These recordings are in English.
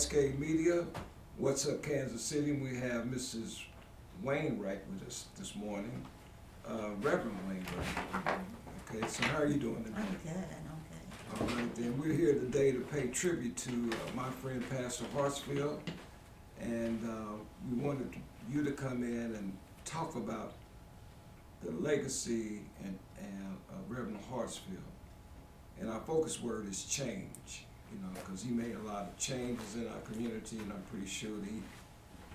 Cascade Media. What's up, Kansas City? We have Mrs. Wainwright with us this morning, Reverend Wainwright. Okay, so how are you doing today? I'm good. All right, then we're here today to pay tribute to my friend Pastor Hartsfield, and we wanted you to come in and talk about the legacy and Reverend Hartsfield. And our focus word is change, you know, because he made a lot of changes in our community, and I'm pretty sure that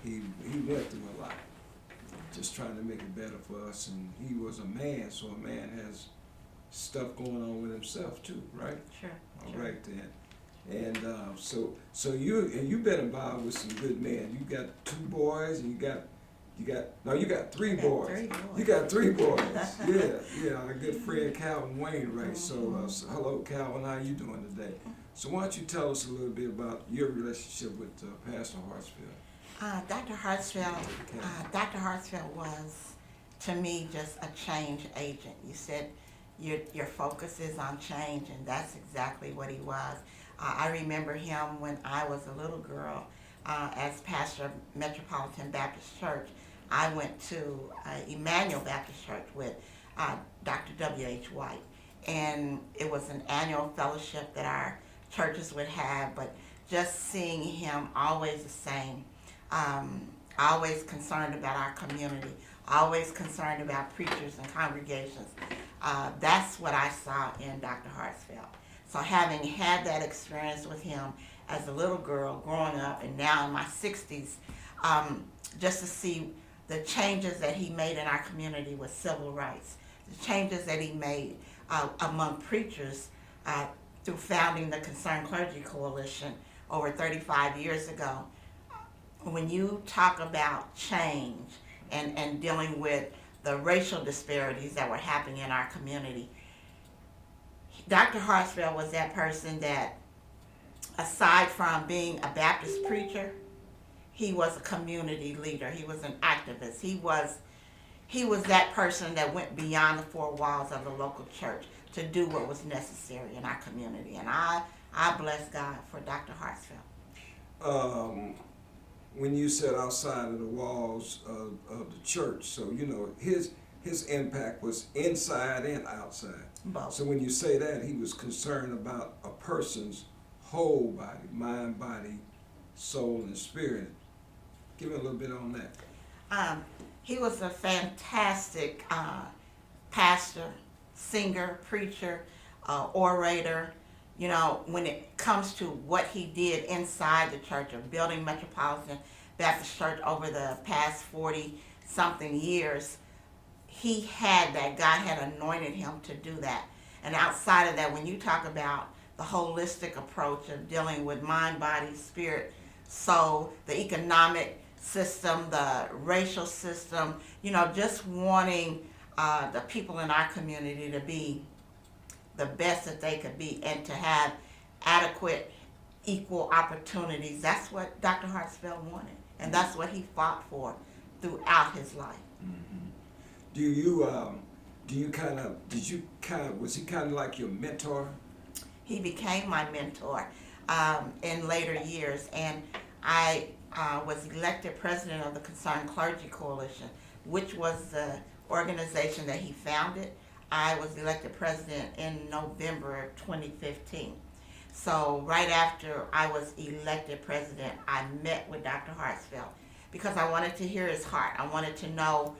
he went through a lot, just trying to make it better for us. And he was a man, so a man has stuff going on with himself too, right? Sure. All sure. right then. And so you've been involved with some good men. You got 2 boys, and you got 3 boys. 3 boys. You got 3 boys. yeah. Our good friend Calvin Wainwright. So hello, Calvin. How you doing today? So why don't you tell us a little bit about your relationship with Pastor Hartsfield? Dr. Hartsfield was, to me, just a change agent. You said your focus is on change, and that's exactly what he was. I remember him when I was a little girl, as pastor of Metropolitan Baptist Church. I went to Emmanuel Baptist Church with Dr. W.H. White, and it was an annual fellowship that our churches would have, but just seeing him always the same, always concerned about our community, always concerned about preachers and congregations. That's what I saw in Dr. Hartsfield. So having had that experience with him as a little girl growing up, and now in my 60s, just to see the changes that he made in our community with civil rights, the changes that he made among preachers through founding the Concerned Clergy Coalition over 35 years ago. When you talk about change and dealing with the racial disparities that were happening in our community, Dr. Hartsfield was that person that, aside from being a Baptist preacher, he was a community leader. He was an activist. He was that person that went beyond the 4 walls of the local church to do what was necessary in our community. And I bless God for Dr. Hartsfield. When you said outside of the walls of the church, so you know his impact was inside and outside. Both. So when you say that, he was concerned about a person's whole body, mind, body, soul, and spirit. Give me a little bit on that. He was a fantastic pastor, singer, preacher, orator. You know, when it comes to what he did inside the church of building Metropolitan Baptist Church over the past 40-something years, he had that. God had anointed him to do that. And outside of that, when you talk about the holistic approach of dealing with mind, body, spirit, soul, the economic system, the racial system, you know, just wanting the people in our community to be the best that they could be and to have adequate, equal opportunities. That's what Dr. Hartsfield wanted, and that's what he fought for throughout his life. Mm-hmm. Was he kind of like your mentor? He became my mentor in later years, and I was elected president of the Concerned Clergy Coalition, which was the organization that he founded. I was elected president in November 2015. So right after I was elected president, I met with Dr. Hartsfield because I wanted to hear his heart. I wanted to know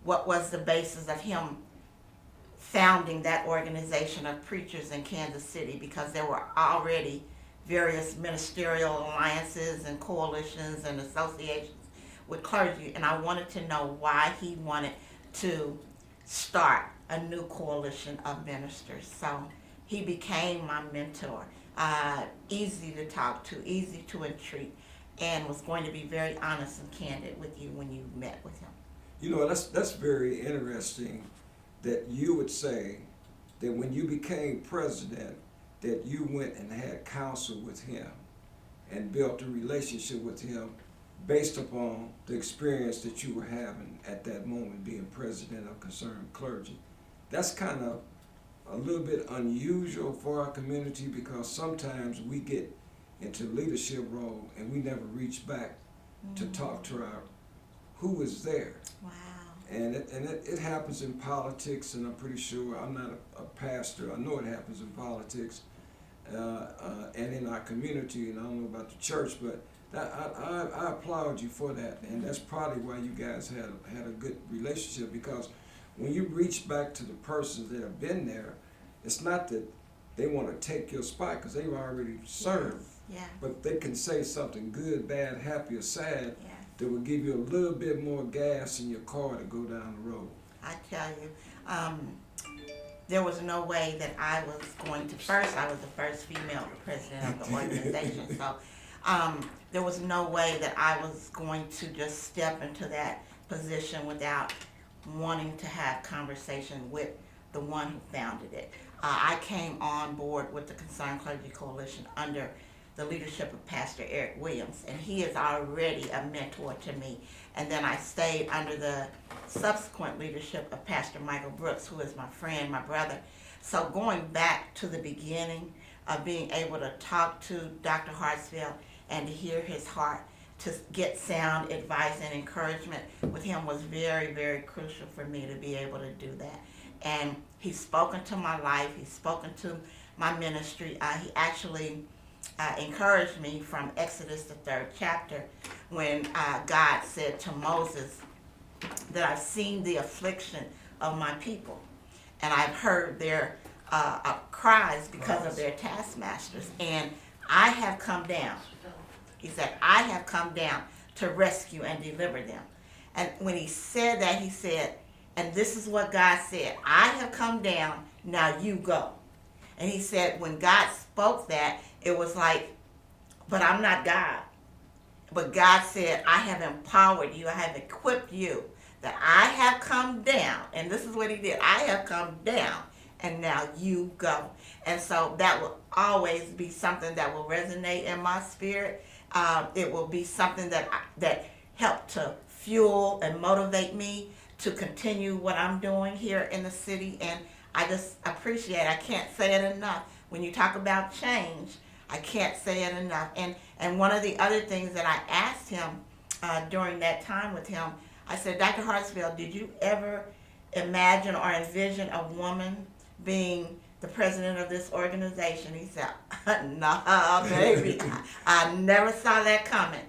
what was the basis of him founding that organization of preachers in Kansas City, because there were already various ministerial alliances and coalitions and associations with clergy, and I wanted to know why he wanted to start a new coalition of ministers. So he became my mentor, easy to talk to, easy to entreat, and was going to be very honest and candid with you when you met with him. You know, that's very interesting that you would say that when you became president that you went and had counsel with him and built a relationship with him based upon the experience that you were having at that moment being president of Concerned Clergy. That's kind of a little bit unusual for our community because sometimes we get into leadership role, and we never reached back to talk to our who was there. Wow. And it happens in politics, and I'm pretty sure, I'm not a pastor, I know it happens in politics and in our community, and I don't know about the church, but that, I applaud you for that, and that's probably why you guys had a good relationship, because when you reach back to the persons that have been there, it's not that they want to take your spot, because they've already served. Yeah. But they can say something good, bad, happy, or sad Yeah. that will give you a little bit more gas in your car to go down the road. I tell you, there was no way that I was going to, first, I was the first female president of the organization, so there was no way that I was going to just step into that position without wanting to have conversation with the one who founded it. I came on board with the Concerned Clergy Coalition under the leadership of Pastor Eric Williams, and he is already a mentor to me. And then I stayed under the subsequent leadership of Pastor Michael Brooks, who is my friend, my brother. So going back to the beginning of being able to talk to Dr. Hartsfield and to hear his heart, to get sound advice and encouragement with him was very, very crucial for me to be able to do that. And he's spoken to my life, he's spoken to my ministry. He actually encouraged me from Exodus, the 3rd chapter, when God said to Moses that I've seen the affliction of my people, and I've heard their cries because of their taskmasters, and I have come down. He said, I have come down to rescue and deliver them. And when he said that, he said, and this is what God said, I have come down, now you go. And he said, when God spoke that, it was like, but I'm not God. But God said, I have empowered you, I have equipped you, that I have come down, and this is what he did, I have come down, and now you go. And so that will always be something that will resonate in my spirit. It will be something that helped to fuel and motivate me to continue what I'm doing here in the city. And I just appreciate, I can't say it enough. When you talk about change, I can't say it enough. And one of the other things that I asked him during that time with him, I said, Dr. Hartsfield, did you ever imagine or envision a woman being the president of this organization? He said, no, baby, I never saw that coming,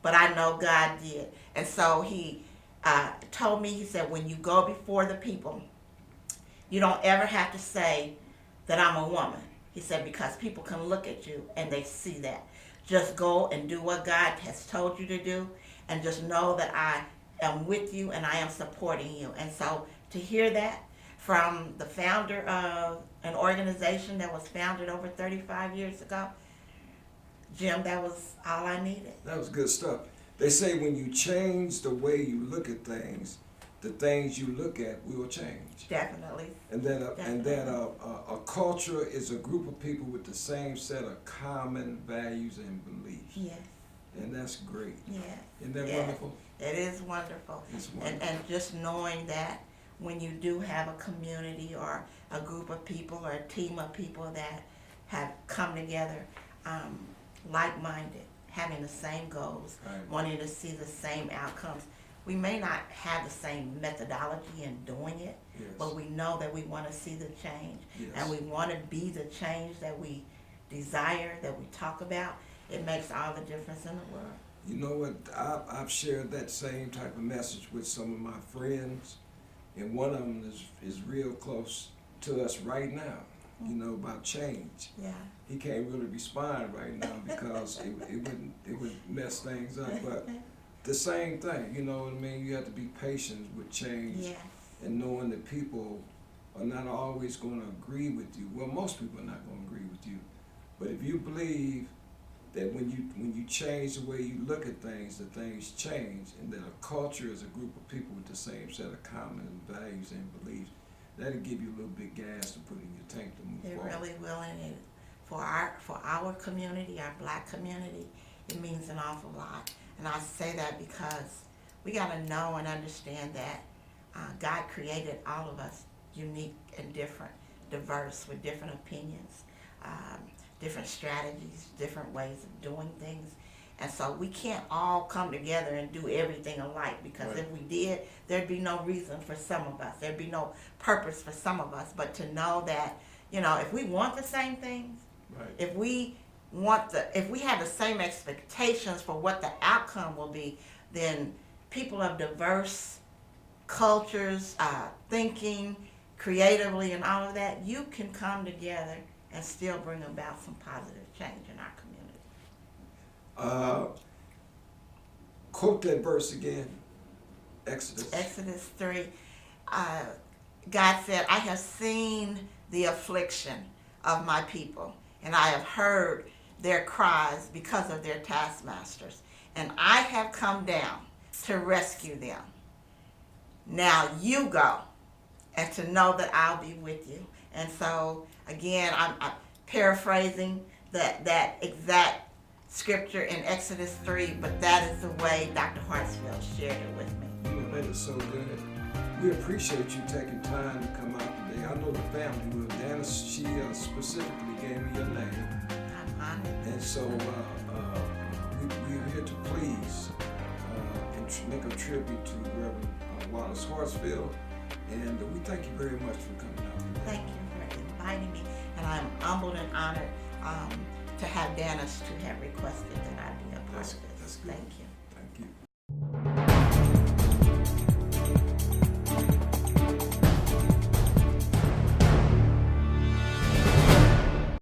but I know God did. And so he told me, he said, when you go before the people, you don't ever have to say that I'm a woman. He said, because people can look at you and they see that. Just go and do what God has told you to do, and just know that I am with you and I am supporting you. And so to hear that from the founder of an organization that was founded over 35 years ago, Jim, that was all I needed. That was good stuff. They say when you change the way you look at things, the things you look at will change. Definitely. And then a culture is a group of people with the same set of common values and beliefs. Yes. And that's great. Yeah. Isn't that Yes. wonderful? It is wonderful. It's wonderful. And just knowing that when you do have a community or a group of people or a team of people that have come together, like-minded, having the same goals, Right. wanting to see the same outcomes. We may not have the same methodology in doing it, Yes. but we know that we want to see the change, Yes. and we want to be the change that we desire, that we talk about. It makes all the difference in the world. You know what? I've shared that same type of message with some of my friends, and one of them is real close to us right now, you know, about change. Yeah. He can't really respond right now because it would mess things up, but the same thing, you know what I mean? You have to be patient with change. Yes. And knowing that people are not always going to agree with you. Well, most people are not going to agree with you, but if you believe that when you change the way you look at things, that things change, and that a culture is a group of people with the same set of common values and beliefs, that'll give you a little bit gas to put in your tank to move It forward. really will, and for our community, our black community, it means an awful lot. And I say that because we got to know and understand that God created all of us unique and different, diverse, with different opinions. different strategies, different ways of doing things. And so we can't all come together and do everything alike, because Right. if we did, there'd be no reason for some of us. There'd be no purpose for some of us. But to know that, if we want the same things, Right. if we have the same expectations for what the outcome will be, then people of diverse cultures, thinking creatively and all of that, you can come together and still bring about some positive change in our community. Quote that verse again. Exodus. Exodus 3, God said, I have seen the affliction of my people, and I have heard their cries because of their taskmasters, and I have come down to rescue them. Now you go, and to know that I'll be with you. And so, again, I'm paraphrasing that exact scripture in Exodus 3, but that is the way Dr. Hartsfield shared it with me. That is so good. We appreciate you taking time to come out today. I know the family will. Dana, she specifically gave me your name. I'm honored. And so we're here to please and make a tribute to Reverend Wallace Hartsfield. And we thank you very much for coming out. Thank you for inviting me, and I'm humbled and honored to have Dana to have requested that I be a part of this. That's good. Thank you. Thank you.